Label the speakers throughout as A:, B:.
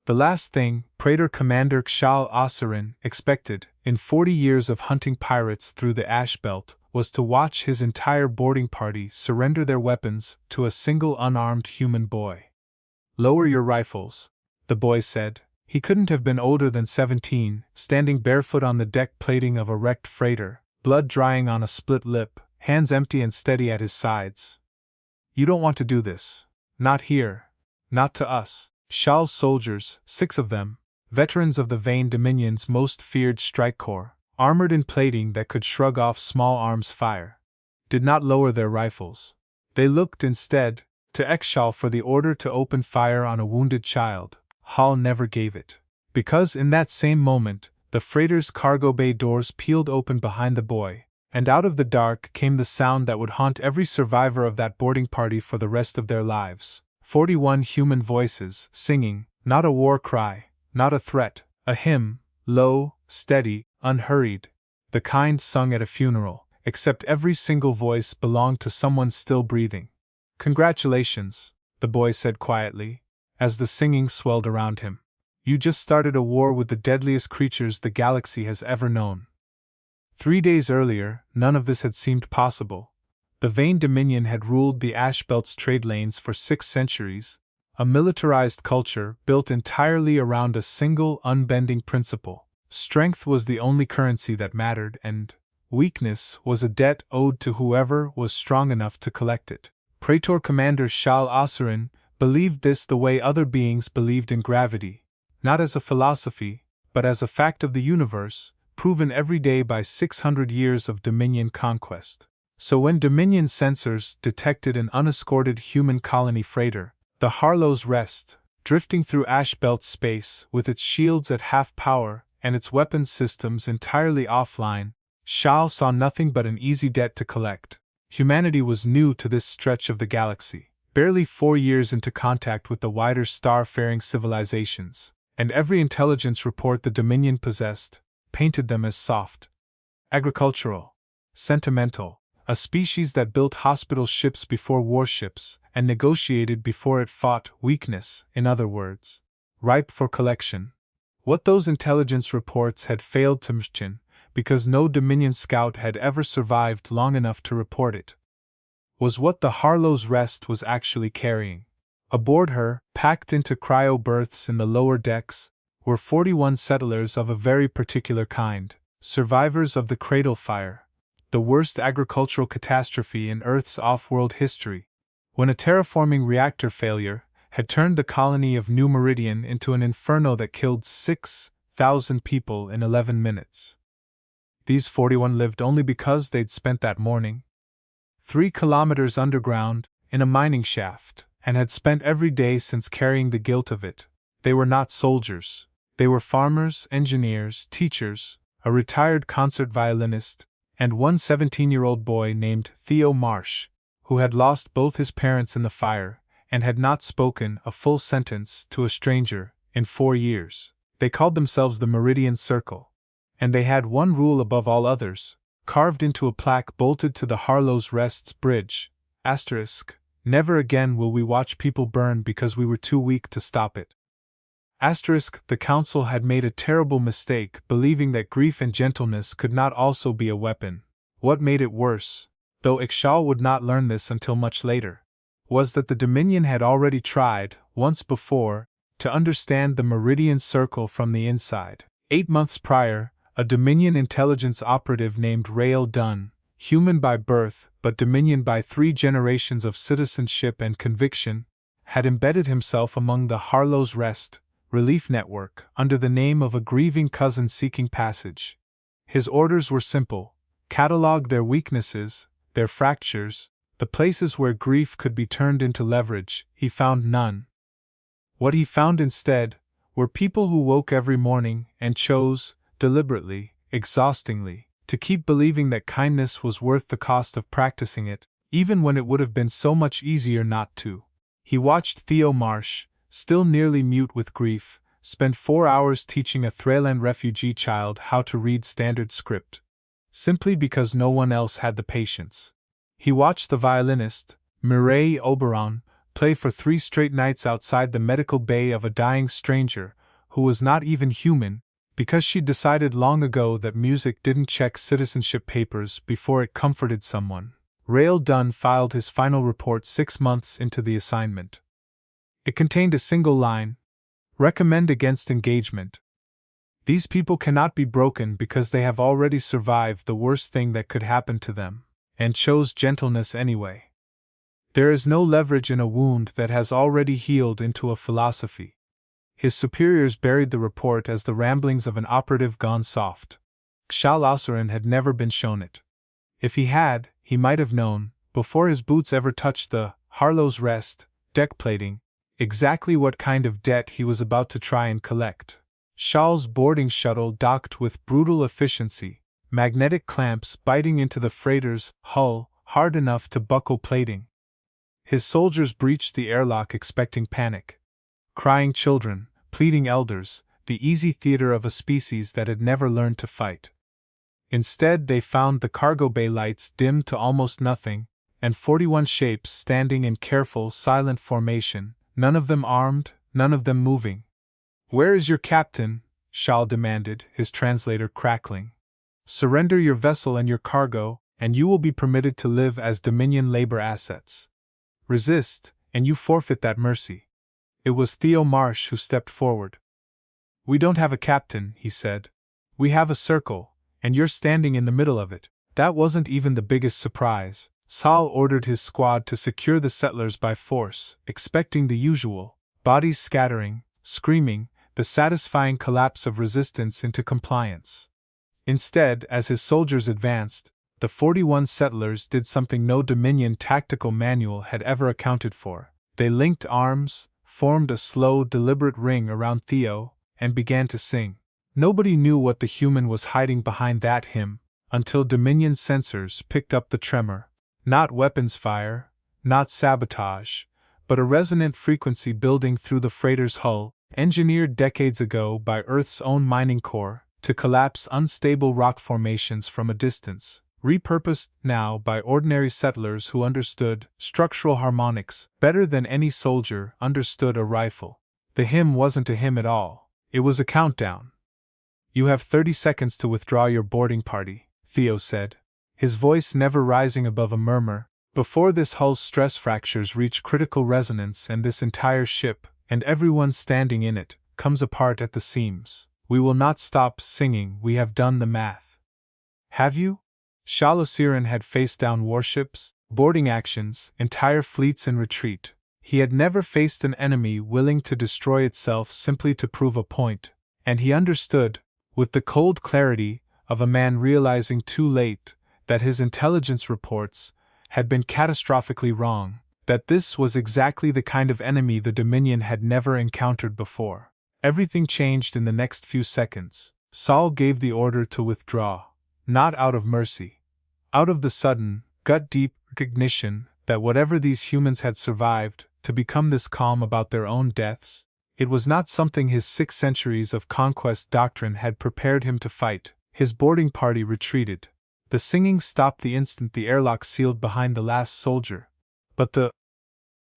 A: The last thing Praetor Commander Xal Osserin expected, in 40 years of hunting pirates through the ash belt, was to watch his entire boarding party surrender their weapons to a single unarmed human boy. "Lower your rifles," the boy said. He couldn't have been older than 17, standing barefoot on the deck plating of a wrecked freighter, blood drying on a split lip, hands empty and steady at his sides. "You don't want to do this. Not here. Not to us." Xal's soldiers, 6 of them, veterans of the Vain Dominion's most feared strike corps, armored in plating that could shrug off small arms fire, did not lower their rifles. They looked instead to Xal for the order to open fire on a wounded child. Hall never gave it, because in that same moment, the freighter's cargo bay doors peeled open behind the boy, and out of the dark came the sound that would haunt every survivor of that boarding party for the rest of their lives. 41 human voices singing, not a war cry, not a threat, a hymn, low, steady, unhurried, the kind sung at a funeral, except every single voice belonged to someone still breathing. "Congratulations," the boy said quietly, as the singing swelled around him. "You just started a war with the deadliest creatures the galaxy has ever known." 3 days earlier, none of this had seemed possible. The Vain Dominion had ruled the Ashbelt's trade lanes for 6 centuries, a militarized culture built entirely around a single unbending principle. Strength was the only currency that mattered, and weakness was a debt owed to whoever was strong enough to collect it. Praetor Commander Xal Osserin believed this the way other beings believed in gravity, not as a philosophy, but as a fact of the universe, proven every day by 600 years of Dominion conquest. So when Dominion sensors detected an unescorted human colony freighter, the Harlow's Rest, drifting through Ashbelt space with its shields at half power and its weapons systems entirely offline, Xal saw nothing but an easy debt to collect. Humanity was new to this stretch of the galaxy, barely 4 years into contact with the wider star-faring civilizations, and every intelligence report the Dominion possessed painted them as soft, agricultural, sentimental, a species that built hospital ships before warships and negotiated before it fought, weakness, in other words, ripe for collection. What those intelligence reports had failed to mention, because no Dominion scout had ever survived long enough to report it, was what the Harlow's Rest was actually carrying. Aboard her, packed into cryo berths in the lower decks, were 41 settlers of a very particular kind, survivors of the Cradle Fire, the worst agricultural catastrophe in Earth's off-world history, when a terraforming reactor failure had turned the colony of New Meridian into an inferno that killed 6,000 people in 11 minutes. These 41 lived only because they'd spent that morning 3 kilometers underground, in a mining shaft, and had spent every day since carrying the guilt of it. They were not soldiers. They were farmers, engineers, teachers, a retired concert violinist, and one 17-year-old boy named Theo Marsh, who had lost both his parents in the fire and had not spoken a full sentence to a stranger in 4 years. They called themselves the Meridian Circle, and they had one rule above all others, carved into a plaque bolted to the Harlow's Rest's bridge, *, "Never again will we watch people burn because we were too weak to stop it." The council had made a terrible mistake believing that grief and gentleness could not also be a weapon. What made it worse, though Xal would not learn this until much later, was that the Dominion had already tried, once before, to understand the Meridian Circle from the inside. 8 months prior, a Dominion intelligence operative named Rael Dunn, human by birth but Dominion by 3 generations of citizenship and conviction, had embedded himself among the Harlow's Rest relief network under the name of a grieving cousin seeking passage. His orders were simple: catalog their weaknesses, their fractures, the places where grief could be turned into leverage. He found none. What he found instead were people who woke every morning and chose, deliberately, exhaustingly, to keep believing that kindness was worth the cost of practicing it, even when it would have been so much easier not to. He watched Theo Marsh, still nearly mute with grief, spend 4 hours teaching a Thraland refugee child how to read standard script, simply because no one else had the patience. He watched the violinist, Mireille Oberon, play for 3 straight nights outside the medical bay of a dying stranger who was not even human, because she'd decided long ago that music didn't check citizenship papers before it comforted someone. Rail Dunn filed his final report 6 months into the assignment. It contained a single line: recommend against engagement. These people cannot be broken because they have already survived the worst thing that could happen to them, and chose gentleness anyway. There is no leverage in a wound that has already healed into a philosophy. His superiors buried the report as the ramblings of an operative gone soft. Shal Osserin had never been shown it. If he had, he might have known, before his boots ever touched the Harlow's Rest deck plating, exactly what kind of debt he was about to try and collect. Shal's boarding shuttle docked with brutal efficiency, magnetic clamps biting into the freighter's hull hard enough to buckle plating. His soldiers breached the airlock expecting panic. Crying children, pleading elders, the easy theater of a species that had never learned to fight. Instead, they found the cargo bay lights dimmed to almost nothing, and 41 shapes standing in careful, silent formation, none of them armed, none of them moving. "Where is your captain?" Shal demanded, his translator crackling. "Surrender your vessel and your cargo, and you will be permitted to live as Dominion labor assets. Resist, and you forfeit that mercy." It was Theo Marsh who stepped forward. "We don't have a captain," he said. "We have a circle, and you're standing in the middle of it." That wasn't even the biggest surprise. Saul ordered his squad to secure the settlers by force, expecting the usual: bodies scattering, screaming, the satisfying collapse of resistance into compliance. Instead, as his soldiers advanced, the 41 settlers did something no Dominion tactical manual had ever accounted for. They linked arms, formed a slow, deliberate ring around Theo, and began to sing. Nobody knew what the human was hiding behind that hymn, until Dominion sensors picked up the tremor. Not weapons fire, not sabotage, but a resonant frequency building through the freighter's hull, engineered decades ago by Earth's own mining corps to collapse unstable rock formations from a distance, repurposed now by ordinary settlers who understood structural harmonics better than any soldier understood a rifle. The hymn wasn't a hymn at all, it was a countdown. "You have 30 seconds to withdraw your boarding party," Theo said, his voice never rising above a murmur, "before this hull's stress fractures reach critical resonance and this entire ship, and everyone standing in it, comes apart at the seams. We will not stop singing. We have done the math." "Have you?" Shal Osserin had faced down warships, boarding actions, entire fleets in retreat. He had never faced an enemy willing to destroy itself simply to prove a point, and he understood, with the cold clarity of a man realizing too late that his intelligence reports had been catastrophically wrong, that this was exactly the kind of enemy the Dominion had never encountered before. Everything changed in the next few seconds. Saul gave the order to withdraw, not out of mercy. Out of the sudden, gut-deep recognition that whatever these humans had survived to become this calm about their own deaths, it was not something his 6 centuries of conquest doctrine had prepared him to fight. His boarding party retreated. The singing stopped the instant the airlock sealed behind the last soldier. But the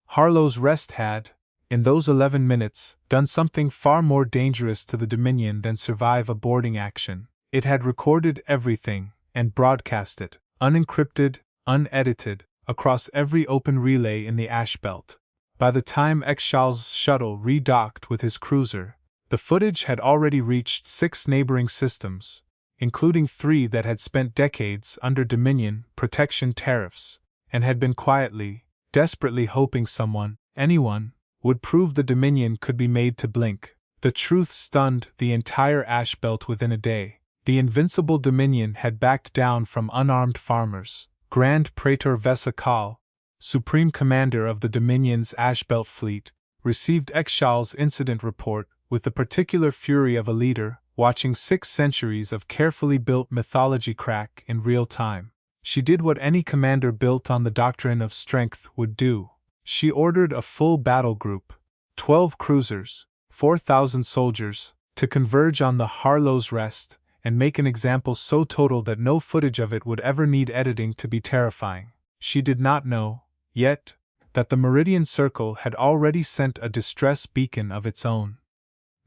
A: Harlow's Rest had, in those 11 minutes, done something far more dangerous to the Dominion than survive a boarding action. It had recorded everything and broadcast it, unencrypted, unedited, across every open relay in the ash belt. By the time Shal's shuttle redocked with his cruiser, the footage had already reached 6 neighboring systems, including 3 that had spent decades under Dominion protection tariffs, and had been quietly, desperately hoping someone, anyone, would prove the Dominion could be made to blink. The truth stunned the entire ash belt within a day. The invincible Dominion had backed down from unarmed farmers. Grand Praetor Vesa Kal, Supreme Commander of the Dominion's Ashbelt Fleet, received Shal's incident report with the particular fury of a leader watching 6 centuries of carefully built mythology crack in real time. She did what any commander built on the doctrine of strength would do. She ordered a full battle group, 12 cruisers, 4,000 soldiers, to converge on the Harlow's Rest and make an example so total that no footage of it would ever need editing to be terrifying. She did not know, yet, that the Meridian Circle had already sent a distress beacon of its own.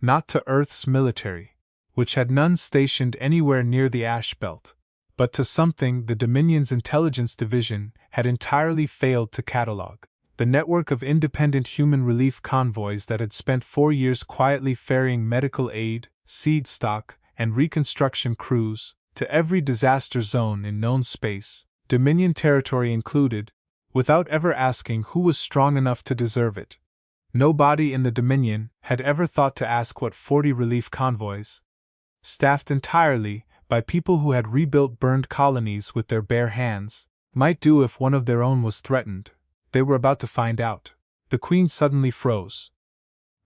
A: not to Earth's military, which had none stationed anywhere near the ash belt, but to something the Dominion's intelligence division had entirely failed to catalog: the network of independent human relief convoys that had spent 4 years quietly ferrying medical aid, seed stock, and reconstruction crews to every disaster zone in known space, Dominion territory included, without ever asking who was strong enough to deserve it. Nobody in the Dominion had ever thought to ask what 40 relief convoys, staffed entirely by people who had rebuilt burned colonies with their bare hands, might do if one of their own was threatened. They were about to find out. The Queen suddenly froze.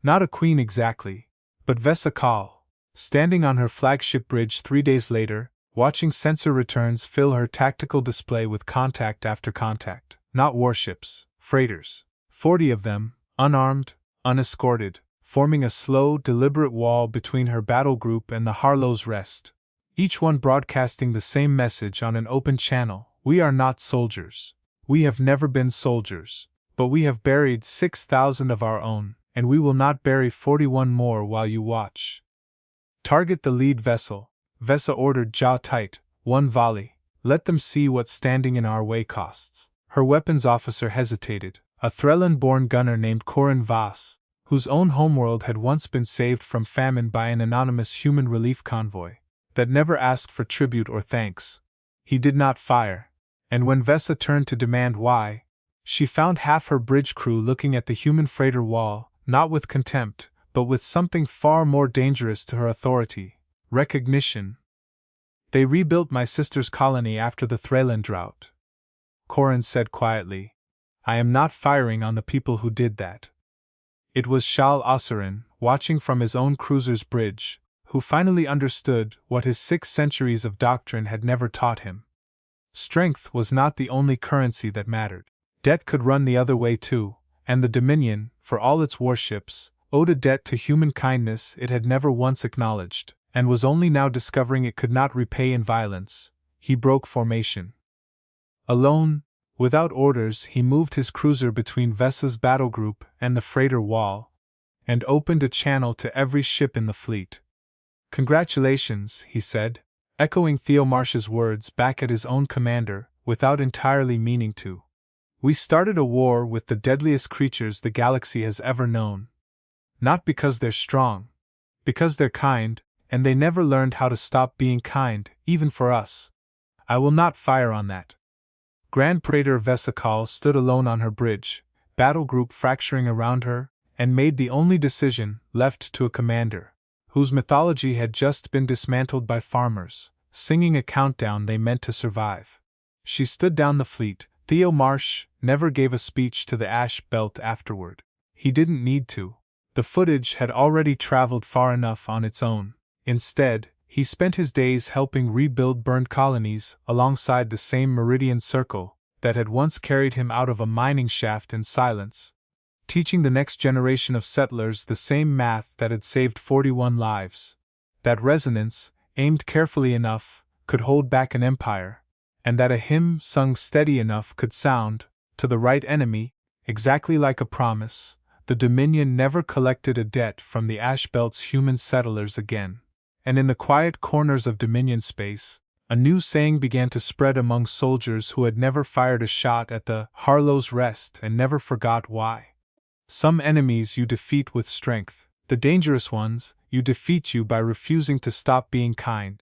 A: Not a queen exactly, but Vesa Kal, standing on her flagship bridge 3 days later, watching sensor returns fill her tactical display with contact after contact. Not warships, freighters. 40 of them, unarmed, unescorted, forming a slow, deliberate wall between her battle group and the Harlow's Rest. Each one broadcasting the same message on an open channel: we are not soldiers. We have never been soldiers, but we have buried 6,000 of our own, and we will not bury 41 more while you watch. Target the lead vessel, Vesa ordered, jaw tight, 1 volley. Let them see what standing in our way costs. Her weapons officer hesitated, a Threllan-born gunner named Corin Voss, whose own homeworld had once been saved from famine by an anonymous human relief convoy that never asked for tribute or thanks. He did not fire, and when Vesa turned to demand why, she found half her bridge crew looking at the human freighter wall, not with contempt, but with something far more dangerous to her authority: recognition. They rebuilt my sister's colony after the Threllan drought, Corin said quietly. I am not firing on the people who did that. It was Shal Ossarin, watching from his own cruiser's bridge, who finally understood what his 6 centuries of doctrine had never taught him. Strength was not the only currency that mattered. Debt could run the other way too, and the Dominion, for all its warships, owed a debt to human kindness it had never once acknowledged, and was only now discovering it could not repay in violence. He broke formation. Alone, without orders, he moved his cruiser between Vesa's battle group and the freighter wall, and opened a channel to every ship in the fleet. Congratulations, he said, echoing Theo Marsh's words back at his own commander, without entirely meaning to. We started a war with the deadliest creatures the galaxy has ever known. Not because they're strong, because they're kind, and they never learned how to stop being kind, even for us. I will not fire on that. Grand Praetor Vesa Kal stood alone on her bridge, battle group fracturing around her, and made the only decision left to a commander, whose mythology had just been dismantled by farmers, singing a countdown they meant to survive. She stood down the fleet. Theo Marsh never gave a speech to the ash belt afterward. He didn't need to. The footage had already traveled far enough on its own. Instead, he spent his days helping rebuild burned colonies alongside the same Meridian Circle that had once carried him out of a mining shaft in silence, teaching the next generation of settlers the same math that had saved 41 lives. That resonance, aimed carefully enough, could hold back an empire, and that a hymn sung steady enough could sound, to the right enemy, exactly like a promise. The Dominion never collected a debt from the Ash Belt's human settlers again. And in the quiet corners of Dominion space, a new saying began to spread among soldiers who had never fired a shot at the Harlow's Rest and never forgot why. Some enemies you defeat with strength, the dangerous ones you defeat you by refusing to stop being kind.